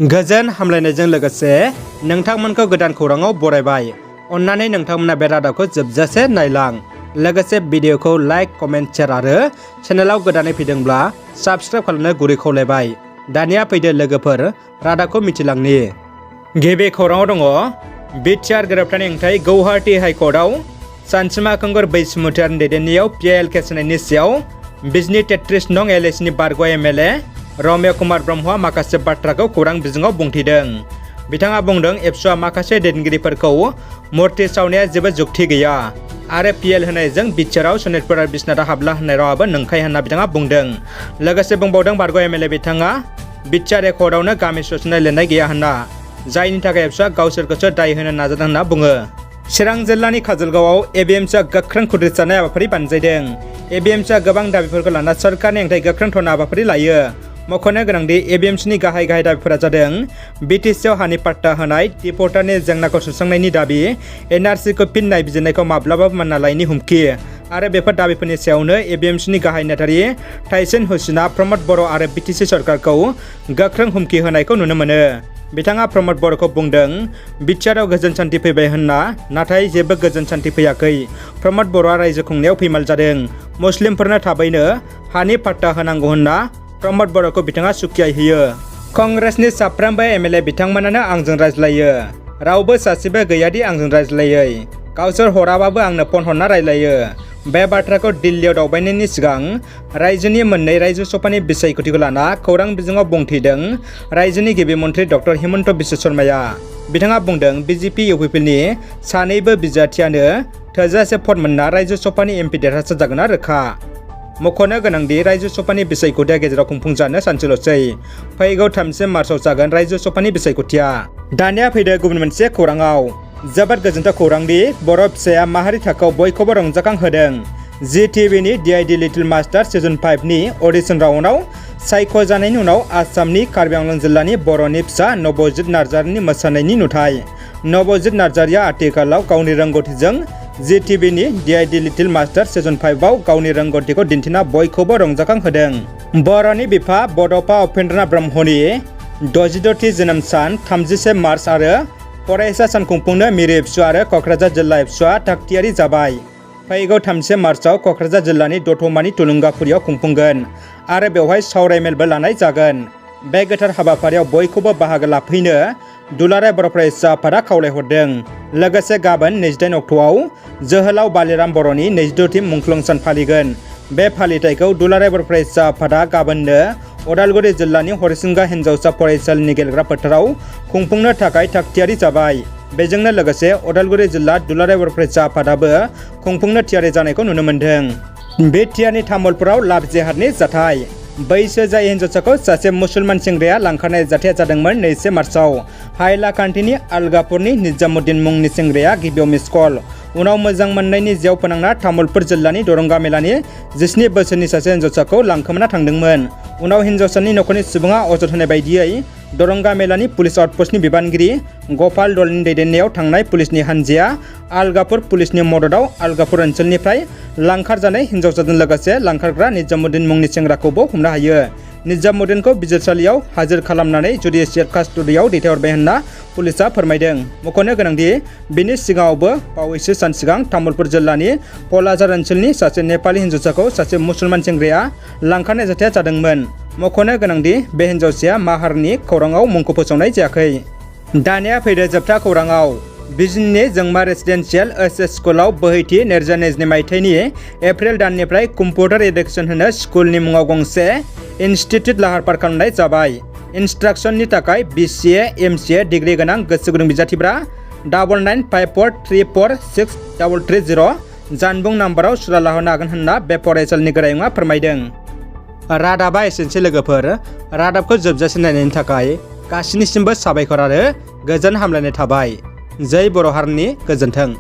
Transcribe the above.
गोजोन हामलायनायजों लोगोसे नोंथांमोनखौ गोदान खौराङाव बरायबाय। अन्नानै नोंथांमोना बे रादाबखौ जोबजासे नायलां। लोगोसे भिडिअखौ लाइक, कमेन्ट, शेयार आरो चेनेलाव गोदानै फैदोंब्ला साबस्क्राइब खालामनो गुरै खावलायबाय। दानिया फैदो लोगोफोर रादाबखौ मिथिलांनि। गिबि खौराङाव दङ बिटिआर गोरोबथानि हेंथायै गुवाहाटी हाइकर्टआव सानसुमा खुंगुर बैसुमुतियारिनि दैदेननायाव पिआइएल केस होनायनि सायाव बिजनी 33 नं LAC नि बारग' MLA रमेश कुमार ब्रह्मआ माखासे बाथ्राखौ खौरां बिजोङाव बुंथिदों। बिथाङा बुंदों एबसुआ माखासे दैदेनगिरिफोरखौ मुर्ति सावनाया जेबो जुक्ति गैया आरो पिएल होनायजों बिटिआरआव सनितपुर आरो बिश्नाथआव हाबला होननाय रावाबो नंखाय होनना बिथाङा बुंदों। लोगोसे बुंबावदों बारग' MLA बिथाङा बिटिआर एकर्डआवनो गामि सुंस'नाय लिरनाय गैया होनना, जायनि थाखाय एबसुआ गावसोरखौसो दाय होनो नाजादों होनना बुङो। चिरां जिल्लानि काजलगावआव एबिएमसिआ गोख्रों खुद्रिसारनाय हाबाफारि बानजायदों। एबिएमसिआ गोबां दाबिफोरखौ लाना सरकारनि हेंथायै गोख्रों धरना हाबाफारि लायो। मख'नो गोनांदि एबिएमसिनि गाहाय दाबिफोरा जादों बिटिसिआव हानि पाट्टा होनाय, डिपर्टारनि जेंनाखौ सुस्रांनायनि दाबि, NRCखौ फिन नायबिजिरनायखौ माब्लाबाबो मानिना लायैनि हुमखि आरो बेफोर दाबिफोरनि सायावनो एबिएमसिनि गाहाय नेहाथारि थाइसिन हुसैना प्रमद बर' आरो बिटिसि सरकारखौ गोख्रों हुमखि होनायखौ नुनो मोनो। बिथाङा प्रमद बर'खौ बुंदों बिटिआरआव गोजोन सान्थि फैबाय होनना, नाथाय जेबो गोजोन सान्थि फैयाखै। प्रमद बर'आ रायजो खुंनायाव फैमाल जादों। मुस्लिमफोरनो थाबैनो हानि पाट्टा होनांगौ होनना प्रमद बर'खौ बिथाङा सुखियाय होयो। कंग्रेसनि साफ्रोमबो MLA बिथांमोनानो आंजों रायज्लायो। रावबो सासेबो गैयादि आंजों रायज्लायै। गावसोर हराबाबो आंनो फन हरना रायज्लायो। बे बाथ्राखौ दिल्लीयाव दावबायनायनि सिगां रायजोनि मोननै रायजो सभानि बिसायख'थिखौ लाना खौरां बिजोङाव बुंथिदों रायजोनि गिबि मन्थ्रि डक्टर हिमन्त बिश्व शर्माया। बिथाङा बुंदों BJP UPPनि सानैबो बिजाथियानो थोजासे भट मोनना रायजो सभानि MP देरहासार जागोना रोखा। मख'नो गोनांदि रायजो सभानि बिसायख'थिया गेजेराव खुंफुंजानो सानसेल'सै। फैगौ 3 मार्चआव जागोन रायजो सभानि बिसायख'थिया। दानिया फैदो गुबुन मोनसे खौराङाव। जोबोद गोजोनथाव खौरांदि बर' फिसाया माहारि थाखोआव बयखौबो रंजाखांहोदों। ZTVनि DID लिटिल मास्टार सिजन 5 नि अडिशन राउन्डआव सायख'जानायनि उनाव आसामनि कार्बि आंलं जिल्लानि बर'नि फिसा नबजित नार्जारिनि मोसानायनि नुथाय। नबजित नार्जारिया आथिखालाव गावनि रोंग'थिजों ZTVनि DID लिटिल मास्टार सिजन 5 आव गावनि रोंग'थिखौ दिन्थिना बयखौबो रंजाखांहोदों। बर'नि बिफा बड'फा उपेन्द्रनाथ ब्रह्मनि 66थि जोनोम सान 31 मार्च आरो फरायसा सान खुंफुंनो मिरु एबसु आरो क'क्राझार जिल्ला एबसुआ थागथियारि जाबाय। फैगौ 31 मार्चआव क'क्राझार जिल्लानि दतमानि थुलुंगाफुरियाव खुंफुंगोन आरो बेवहाय सावरायमेलबो लानाय जागोन। बे गोथार हाबाफारियाव बयखौबो बाहागो लाफैनो दुलाराय बर' फरायसा आफादा खावलायहरदों। लोगोसे गाबोन 28 अक्ट'आव जोहोलाव बालिराम बर'नि 26थि मुंख्लं सान फालिगोन। बे फालिथायखौ दुलाराय बर' फरायसा आफादा गाबोननो उदालगुरि जिल्लानि हरिसिंगा हिनजावसा फरायसालिनि गेलेग्रा फोथाराव खुंफुंनो थाखाय थागथियारि जाबाय। बेजोंनो लोगोसे उदालगुरि जिल्ला दुलाराय बर' फरायसा आफादाबो खुंफुंनो थियारि जानायखौ नुनो मोन्दों। बिटिआरनि तामुलपुराव लाभ जिहादनि जाथाय। बैसो जायै हिनजावसाखौ सासे मुसलमान सेंग्राया लांखारनाय जाथाया जादोंमोन 21 मार्चआव। हाइलाकान्दिनि आलगापुरनि निजामुद्दिन मुंनि सेंग्राया गिबियाव मिस कल, उनाव मोजां मोननायनि जेव फोनांना तामुलपुर जिल्लानि दरंगा मेलानि 17 बोसोरनि सासे हिनजावसाखौ लांखोमाना थांदोंमोन। उनाव हिनजावसानि नखरनि सुबुङा अजद होनाय बायदियै दरंगा मेलानि पुलिस आउटपस्टनि बिबानगिरि गपाल दलनि दैदेननायाव थांनाय पुलिसनि हानजाया आलगापुर पुलिसनि मददआव आलगापुर ओनसोलनिफ्राय लांखारजानाय हिनजावसाजों लोगोसे लांखारग्रा निजामुद्दिन मुंनि सेंग्राखौबो हमनो हायो। निजामुद्दिनखौ बिजिरसालियाव हाजिर खालामनानै जुडिसियेल कास्टडियाव दैथायहरबाय होनना पुलिसआ फोरमायदों। मख'नो गोनांदि बेनि सिगाङावबो बावैसो सान सिगां तामुलपुर जिल्लानि पलाजार ओनसोलनि सासे नेपालि हिनजावसाखौ सासे मुसलमान सेंग्राया लांखारनाय जाथाया जादोंमोन। मख'नो गोनांदि बे हिनजावसाया माहारनि खौराङाव मुंखौ फोसावनाय जायाखै। दानिया फैदो जोबथा खौराङाव। बिजनीनि जोंमा रेसिडेन्सियेल SS स्कुलाव बोहैथि 2022 मायथाइनि एप्रिल दाननिफ्राय कम्पिउटार एडुकेसन होनो स्कुलनि मुङाव गंसे इनस्टिट्युट लाहार फाहार खालामनाय जाबाय। इन्सट्राक्सननि थाखाय BCA MCA डिग्री गोनां गोसो गुदुं बिजाथिफ्रा 9954346330 जानबुं नाम्बाराव सुला लाहरनो हागोन होनना बे फरायसालिनि गोरायुङा फोरमायदों। रादाबा एसेनोसै लोगोफोर। रादाबखौ जोबजासिम नायनायनि थाखाय गासिनिसिमबो साबायखर आरो गोजोन हामलायनाय थाबाय। जै बर' हारिनि गोजोन्थों।